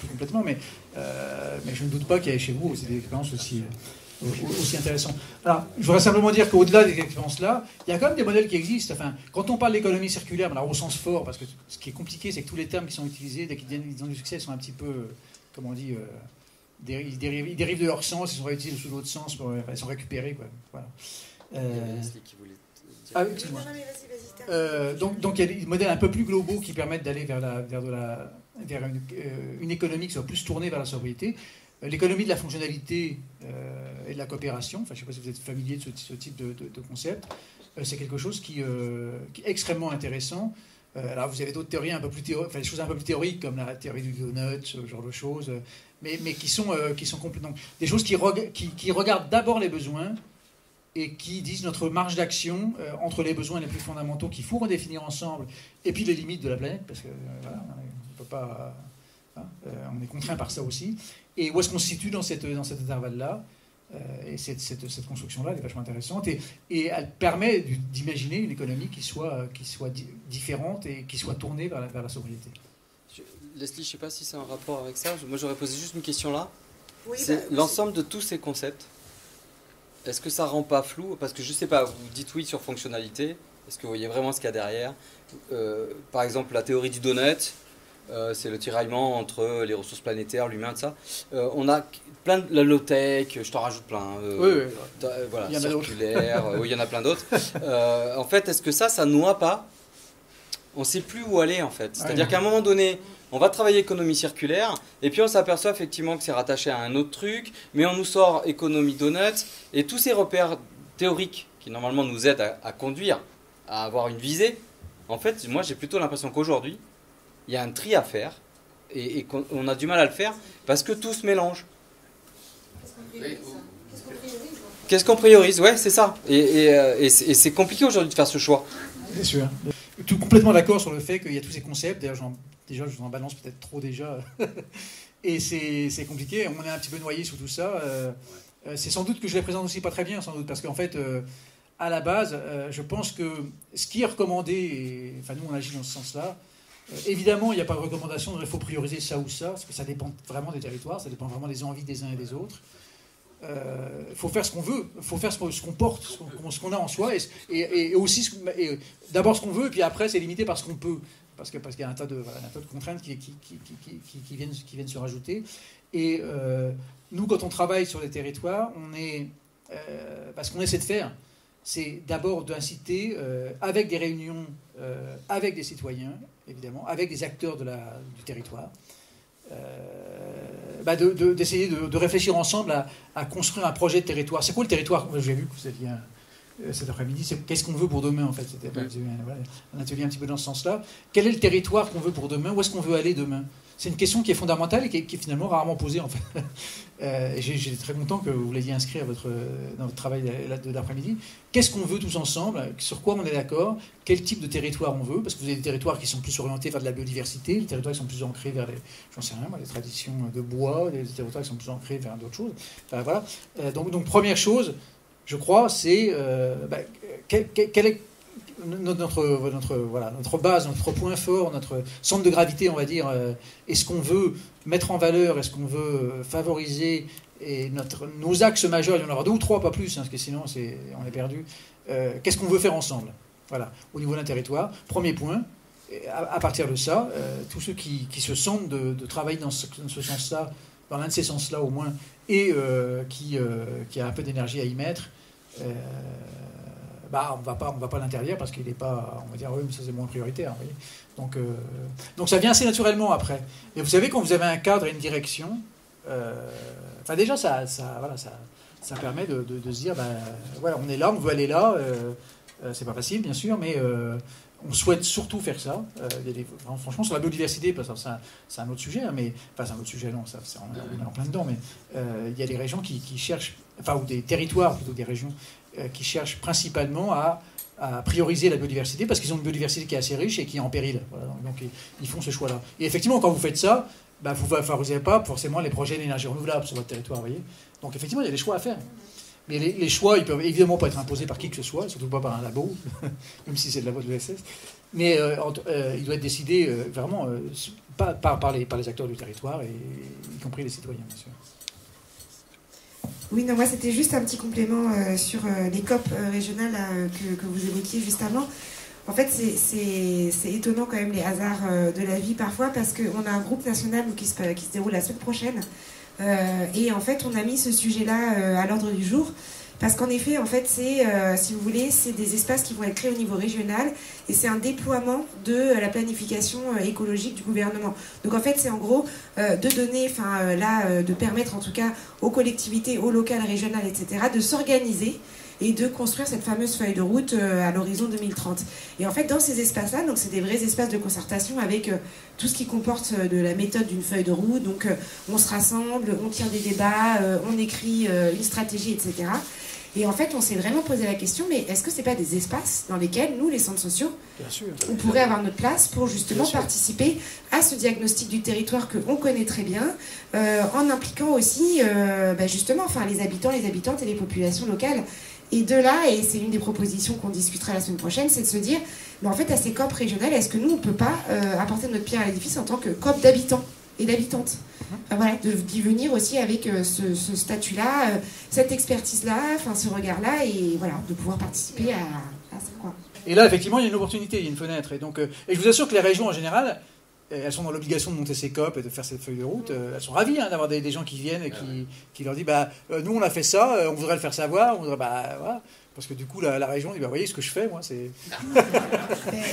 complètement, mais je ne doute pas qu'il y ait chez vous aussi des expériences aussi intéressantes. Alors, je voudrais simplement dire qu'au-delà des expériences-là, il y a quand même des modèles qui existent. Enfin, quand on parle d'économie circulaire, alors au sens fort, parce que ce qui est compliqué, c'est que tous les termes qui sont utilisés, dès qu'ils ont du succès, sont un petit peu, comment on dit... Ils dérivent de leur sens, ils sont réutilisés sous l'autre sens, ils sont récupérés. Quoi. Voilà. Ah oui, excuse-moi. Donc il y a des modèles un peu plus globaux qui permettent d'aller vers une économie qui soit plus tournée vers la sobriété. L'économie de la fonctionnalité et de la coopération, enfin, je ne sais pas si vous êtes familier de ce type de concept, c'est quelque chose qui est extrêmement intéressant. Alors vous avez d'autres théories un peu plus des choses un peu plus théoriques comme la théorie du donut, ce genre de choses, mais qui sont complètement des choses qui regardent d'abord les besoins et qui disent notre marge d'action entre les besoins les plus fondamentaux qu'il faut redéfinir ensemble et puis les limites de la planète, parce que voilà, on peut pas, on est contraint par ça aussi. Et où est-ce qu'on se situe dans cet intervalle-là? Et cette construction-là, elle est vachement intéressante et elle permet d'imaginer une économie qui soit différente et qui soit tournée vers la sobriété.
Leslie, je ne sais pas si c'est un rapport avec ça. Moi, j'aurais posé juste une question là.
Oui,
c'est l'ensemble de tous ces concepts. Est-ce que ça rend pas flou? Parce que je ne sais pas, vous dites oui sur fonctionnalité. Est-ce que vous voyez vraiment ce qu'il y a derrière? Par exemple, la théorie du donut. C'est le tiraillement entre les ressources planétaires, l'humain, tout ça. On a plein de la low-tech, je t'en rajoute plein.
Oui.
Voilà, il y circulaire, oui, il y en a plein d'autres. En fait, est-ce que ça noie pas? On ne sait plus où aller, en fait. C'est-à-dire qu'à un moment donné, on va travailler économie circulaire, et puis on s'aperçoit effectivement que c'est rattaché à un autre truc, mais on nous sort économie donut, et tous ces repères théoriques qui normalement nous aident à conduire, à avoir une visée, en fait, moi j'ai plutôt l'impression qu'aujourd'hui, il y a un tri à faire et qu'on a du mal à le faire parce que tout se mélange. Qu'est-ce qu'on priorise? Ouais, c'est ça. Et c'est compliqué aujourd'hui de faire ce choix.
Bien sûr. Tout complètement d'accord sur le fait qu'il y a tous ces concepts. D'ailleurs, je vous en balance peut-être trop déjà. Et c'est compliqué. On est un petit peu noyé sous tout ça. C'est sans doute que je les présente aussi pas très bien, sans doute, parce qu'en fait, à la base, je pense que ce qui est recommandé, enfin nous on agit dans ce sens-là. Évidemment, il n'y a pas de recommandation, il faut prioriser ça ou ça, parce que ça dépend vraiment des territoires, ça dépend vraiment des envies des uns et des autres. Il faut faire ce qu'on veut, il faut faire ce qu'on porte, ce qu'on a en soi, et aussi d'abord ce qu'on veut, et puis après c'est limité par ce qu'on peut, parce qu'il y a un tas de contraintes qui viennent se rajouter. Et nous, quand on travaille sur les territoires, ce qu'on essaie de faire, c'est d'abord d'inciter, avec des réunions, avec des citoyens, évidemment, avec des acteurs du territoire, d'essayer de réfléchir ensemble à construire un projet de territoire. C'est quoi le territoire? J'ai vu que vous aviez cet après-midi, c'est qu'est-ce qu'on veut pour demain, en fait. C'était un atelier un petit peu dans ce sens-là. Quel est le territoire qu'on veut pour demain? Où est-ce qu'on veut aller demain? C'est une question qui est fondamentale et qui est finalement rarement posée, en fait. J'étais très content que vous l'ayez inscrit dans votre travail d'après-midi. Qu'est-ce qu'on veut tous ensemble? Sur quoi on est d'accord? Quel type de territoire on veut? Parce que vous avez des territoires qui sont plus orientés vers de la biodiversité, des territoires qui sont plus ancrés vers les traditions de bois, des territoires qui sont plus ancrés vers d'autres choses. Enfin, voilà. Donc, première chose, je crois, c'est notre base, notre point fort, notre centre de gravité, on va dire, est-ce qu'on veut mettre en valeur, est-ce qu'on veut favoriser, et nos axes majeurs, il y en aura 2 ou 3, pas plus, hein, parce que sinon on est perdu. Qu'est-ce qu'on veut faire ensemble? Voilà, au niveau d'un territoire. Premier point. À partir de ça, tous ceux qui se sentent de travailler dans ce sens-là, dans l'un de ces sens-là au moins, et qui a un peu d'énergie à y mettre, on va pas l'interdire parce qu'il n'est pas, on va dire, oui, mais ça c'est moins prioritaire. Vous voyez. Donc ça vient assez naturellement après. Et vous savez, quand vous avez un cadre et une direction, déjà ça permet de se dire, voilà, on est là, on veut aller là. C'est pas facile, bien sûr, mais on souhaite surtout faire ça. Franchement, sur la biodiversité, parce que c'est un autre sujet, hein, c'est un autre sujet, non, on est en plein dedans, mais il y a des régions qui cherchent, ou des territoires, plutôt des régions, qui cherchent principalement à prioriser la biodiversité, parce qu'ils ont une biodiversité qui est assez riche et qui est en péril. Voilà, donc ils font ce choix-là. Et effectivement, quand vous faites ça, vous ne favorisez pas forcément les projets d'énergie renouvelable sur votre territoire, vous voyez. Donc effectivement, il y a des choix à faire. Mais les choix, ils peuvent évidemment pas être imposés par qui que ce soit, surtout pas par un labo, même si c'est de la voie de l'ESS. Mais il doit être décidé vraiment par les acteurs du territoire, y compris les citoyens, bien sûr.
Oui, non, moi c'était juste un petit complément sur les COP régionales que vous évoquiez juste avant. En fait, c'est étonnant quand même les hasards de la vie parfois, parce qu'on a un groupe national qui se déroule la semaine prochaine. Et en fait, on a mis ce sujet-là à l'ordre du jour parce qu'en effet, en fait, si vous voulez, c'est des espaces qui vont être créés au niveau régional et c'est un déploiement de la planification écologique du gouvernement. Donc en fait, c'est en gros de donner, de permettre en tout cas aux collectivités, aux locales, régionales, etc., de s'organiser et de construire cette fameuse feuille de route à l'horizon 2030. Et en fait, dans ces espaces-là, donc c'est des vrais espaces de concertation avec tout ce qui comporte de la méthode d'une feuille de route. Donc, on se rassemble, on tient des débats, on écrit une stratégie, etc. Et en fait, on s'est vraiment posé la question, mais est-ce que ce n'est pas des espaces dans lesquels, nous, les centres sociaux, on pourrait avoir notre place pour justement participer à ce diagnostic du territoire qu'on connaît très bien, en impliquant aussi, justement, les habitants, les habitantes et les populations locales. Et de là, et c'est une des propositions qu'on discutera la semaine prochaine, c'est de se dire, en fait, à ces COP régionales, est-ce que nous, on ne peut pas apporter notre pierre à l'édifice en tant que COP d'habitants et d'habitantes, d'y venir aussi avec ce statut-là, cette expertise-là, ce regard-là, et voilà, de pouvoir participer à ça, quoi.
Et là, effectivement, il y a une opportunité, il y a une fenêtre. Et je vous assure que les régions, en général, elles sont dans l'obligation de monter ces COP et de faire cette feuille de route. Elles sont ravies d'avoir des gens qui viennent et qui leur disent nous on a fait ça, on voudrait le faire savoir, voilà. Parce que du coup la région dit vous voyez ce que je fais, moi c'est.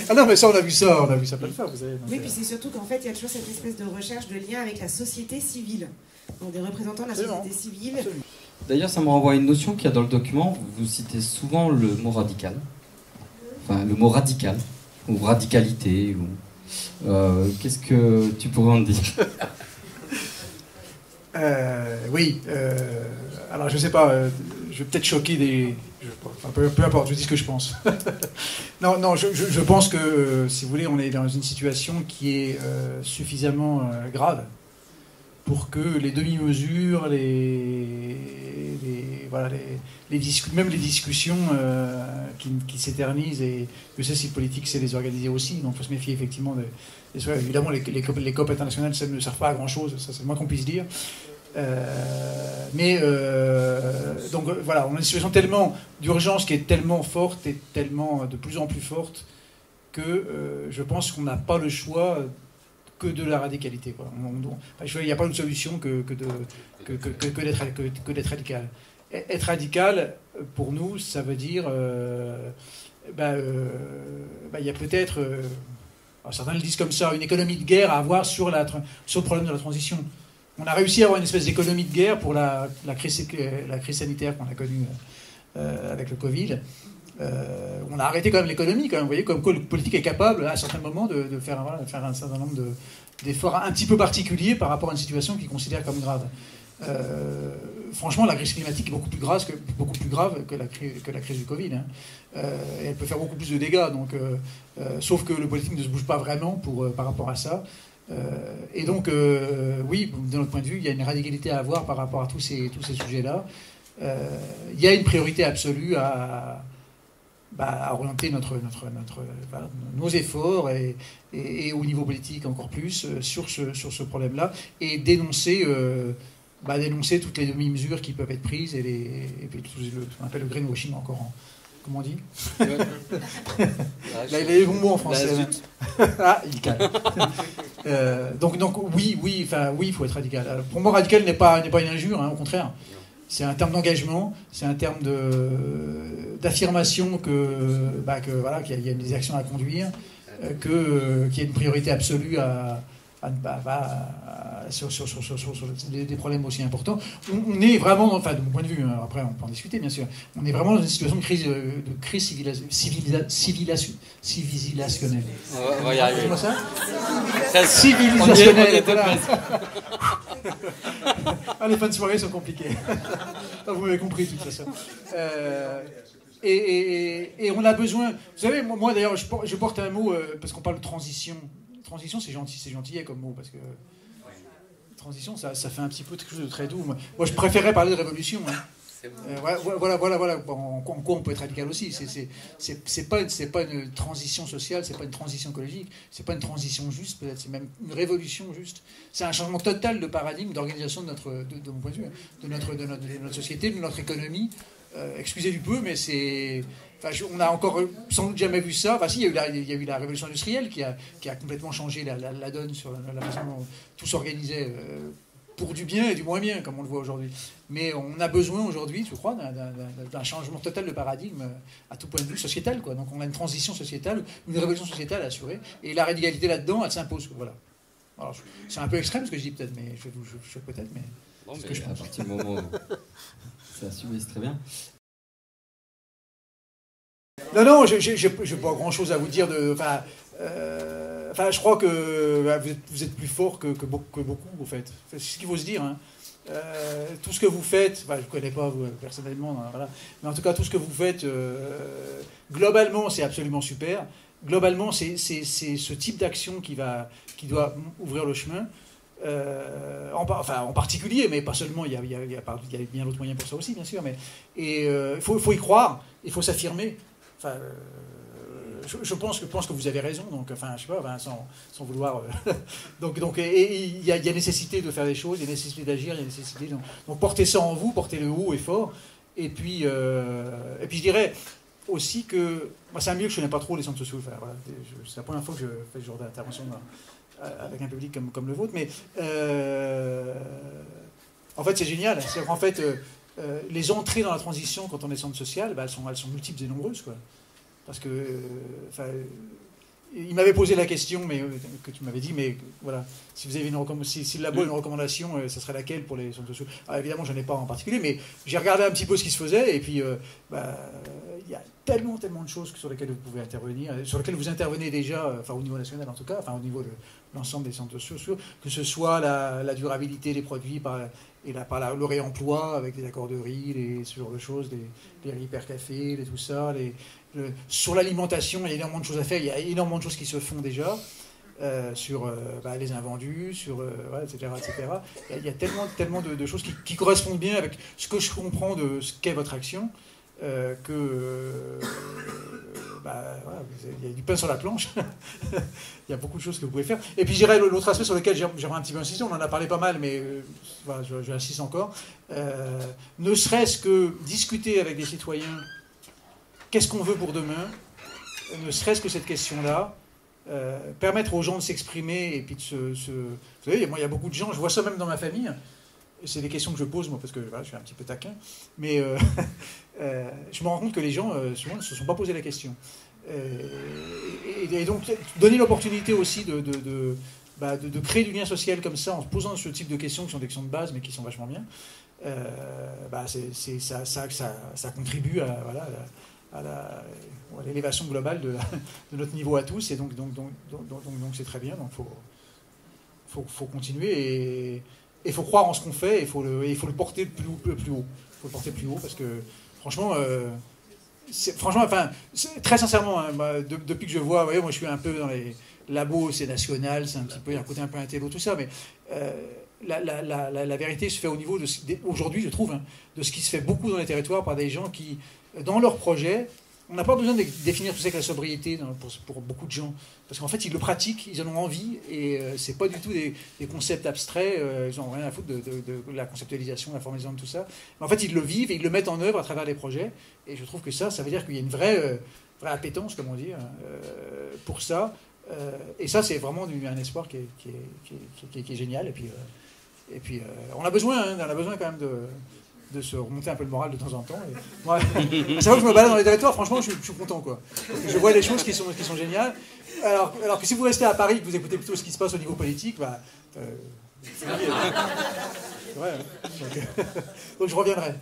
Ah non mais ça on a vu ça plein de fois, vous savez.
Oui, puis c'est surtout qu'en fait il y a toujours cette espèce de recherche de lien avec la société civile. Donc des représentants de la société civile.
Absolument. D'ailleurs ça me renvoie à une notion qu'il y a dans le document, vous citez souvent le mot radical. Le mot radical, ou radicalité, ou... qu'est-ce que tu pourrais en dire?
Alors je sais pas, je vais peut-être choquer peu importe, je dis ce que je pense. non, je pense que, si vous voulez, on est dans une situation qui est suffisamment grave pour que les demi-mesures, même les discussions qui s'éternisent, et je sais si le politique sait les organiser aussi, donc il faut se méfier effectivement évidemment les COP internationales ça ne servent pas à grand chose, ça c'est le moins qu'on puisse dire, donc voilà, on a une situation tellement d'urgence qui est tellement forte et tellement de plus en plus forte que je pense qu'on n'a pas le choix que de la radicalité, quoi. Il n'y a pas d'autre solution que d'être radical. Être radical, pour nous, ça veut dire il y a peut-être, certains le disent comme ça, une économie de guerre à avoir sur le problème de la transition. On a réussi à avoir une espèce d'économie de guerre pour la crise sanitaire qu'on a connue avec le Covid. On a arrêté quand même l'économie, quand même. Vous voyez, comme quoi le politique est capable, à certains moments, de faire un certain nombre d'efforts un petit peu particuliers par rapport à une situation qu'il considère comme grave. Franchement, la crise climatique est beaucoup plus grave que la crise du Covid. Et elle peut faire beaucoup plus de dégâts. Sauf que le politique ne se bouge pas vraiment par rapport à ça. Et donc, oui, de notre point de vue, il y a une radicalité à avoir par rapport à tous ces sujets-là. Il y a une priorité absolue à orienter nos efforts et au niveau politique encore plus sur ce problème-là, et dénoncer toutes les demi-mesures qui peuvent être prises et puis ce qu'on appelle le greenwashing encore. Comment on dit? Là, il a les bons mots en français. Ah, il calme. Donc oui, il faut être radical. Pour moi, radical n'est pas une injure, hein, au contraire. C'est un terme d'engagement, c'est un terme d'affirmation qu'il y a des actions à conduire, qu'il y a une priorité absolue sur des problèmes aussi importants. On est vraiment, de mon point de vue, hein, après on peut en discuter bien sûr, on est vraiment dans une situation de crise civilisationnelle.
On va y arriver.
C'est moi ça? Civilisationnelle. Voilà. Les fins de soirée sont compliquées. Vous m'avez compris de toute façon. Et on a besoin... Vous savez, moi d'ailleurs, je porte un mot, parce qu'on parle de transition. Transition, c'est gentillet comme mot, parce que... Transition, ça fait un petit peu quelque chose de très doux. Moi je préférais parler de révolution. Hein. Voilà. En quoi on peut être radical aussi. C'est pas une transition sociale, c'est pas une transition écologique, c'est pas une transition juste, peut-être, c'est même une révolution juste. C'est un changement total de paradigme, d'organisation de mon point de vue, de notre société, de notre économie. Excusez du peu, mais c'est... on n'a encore sans doute jamais vu ça. Si, il y a eu la révolution industrielle qui a complètement changé la donne sur la façon dont tout s'organisait pour du bien et du moins bien, comme on le voit aujourd'hui. Mais on a besoin aujourd'hui, je crois, d'un changement total de paradigme à tout point de vue sociétal, quoi. Donc on a une transition sociétale, une révolution sociétale à assurer, et la radicalité là-dedans, elle s'impose. Voilà. Alors, c'est un peu extrême ce que je dis peut-être, mais je peut-être, mais
c'est ce que je pense. À partir du moment où ça assume, c'est très bien.
Non, j'ai pas grand-chose à vous dire de... je crois que vous êtes plus fort que beaucoup, en fait. C'est ce qu'il faut se dire. Hein. Tout ce que vous faites, je ne connais pas vous, personnellement, voilà. Mais en tout cas, tout ce que vous faites, globalement, c'est absolument super. Globalement, c'est ce type d'action qui doit ouvrir le chemin. En particulier, mais pas seulement, il y a bien d'autres moyens pour ça aussi, bien sûr. Il faut y croire, il faut s'affirmer. Je pense que vous avez raison, donc, je sais pas, sans vouloir... donc, il y a nécessité de faire des choses, il y a nécessité d'agir, il y a nécessité... Donc portez ça en vous, portez-le haut et fort, et puis je dirais aussi que... Moi, c'est un milieu que je ne connais pas trop, les centres sociaux, voilà, c'est la première fois que je fais ce genre d'intervention avec un public comme le vôtre, mais en fait, c'est génial, c'est qu'en fait... les entrées dans la transition quand on est centre social, elles sont multiples et nombreuses, quoi. Parce que, il m'avait posé la question, mais que tu m'avais dit, mais voilà, si vous avez si le labo a une recommandation, ça serait laquelle pour les centres sociaux? Alors, évidemment, je n'en ai pas en particulier, mais j'ai regardé un petit peu ce qui se faisait, et puis il y a tellement de choses sur lesquelles vous pouvez intervenir, sur lesquelles vous intervenez déjà, au niveau national en tout cas, au niveau de l'ensemble des centres sociaux, que ce soit la durabilité des produits par le réemploi avec les accords de riz, ce genre de choses, les riz per café, tout ça, sur l'alimentation, il y a énormément de choses à faire, il y a énormément de choses qui se font déjà, sur les invendus, etc. Il y a tellement de choses qui correspondent bien avec ce que je comprends de ce qu'est votre action, il y a du pain sur la planche. Il y a beaucoup de choses que vous pouvez faire. Et puis, je dirais, l'autre aspect sur lequel j'aimerais un petit peu insister, on en a parlé pas mal, mais j'insiste encore, ne serait-ce que discuter avec des citoyens, qu'est-ce qu'on veut pour demain, ne serait-ce que cette question-là, permettre aux gens de s'exprimer, et puis vous savez, moi, il y a beaucoup de gens, je vois ça même dans ma famille, c'est des questions que je pose, moi, parce que je suis un petit peu taquin, mais je me rends compte que les gens, souvent, ne se sont pas posé la question. Et donc, donner l'opportunité aussi de créer du lien social comme ça, en se posant ce type de questions, qui sont des questions de base, mais qui sont vachement bien, ça contribue à l'élévation globale de notre niveau à tous, et donc c'est très bien, donc faut continuer, et il faut croire en ce qu'on fait, et il faut le porter plus haut. Il faut le porter plus haut, parce que franchement, très sincèrement, hein, depuis que je vois, moi je suis un peu dans les labos, c'est national, c'est un petit peu, il y a un côté un peu intello, tout ça, mais la vérité se fait au niveau aujourd'hui, je trouve, hein, de ce qui se fait beaucoup dans les territoires par des gens qui, dans leurs projets, On n'a pas besoin de définir tout ça avec la sobriété pour beaucoup de gens. Parce qu'en fait, ils le pratiquent, ils en ont envie, et c'est pas du tout des concepts abstraits, ils n'ont rien à foutre de la conceptualisation, la formalisation de tout ça. Mais en fait, ils le vivent et ils le mettent en œuvre à travers les projets. Et je trouve que ça veut dire qu'il y a une vraie appétence, comme on dit, pour ça. Et ça, c'est vraiment un espoir qui est génial. Et puis, on a besoin quand même de se remonter un peu le moral de temps en temps. Et moi, à chaque fois que je me balade dans les territoires, franchement, je suis content, quoi. Je vois des choses qui sont géniales. Alors que si vous restez à Paris et que vous écoutez plutôt ce qui se passe au niveau politique, bah, c'est vrai. Donc je reviendrai.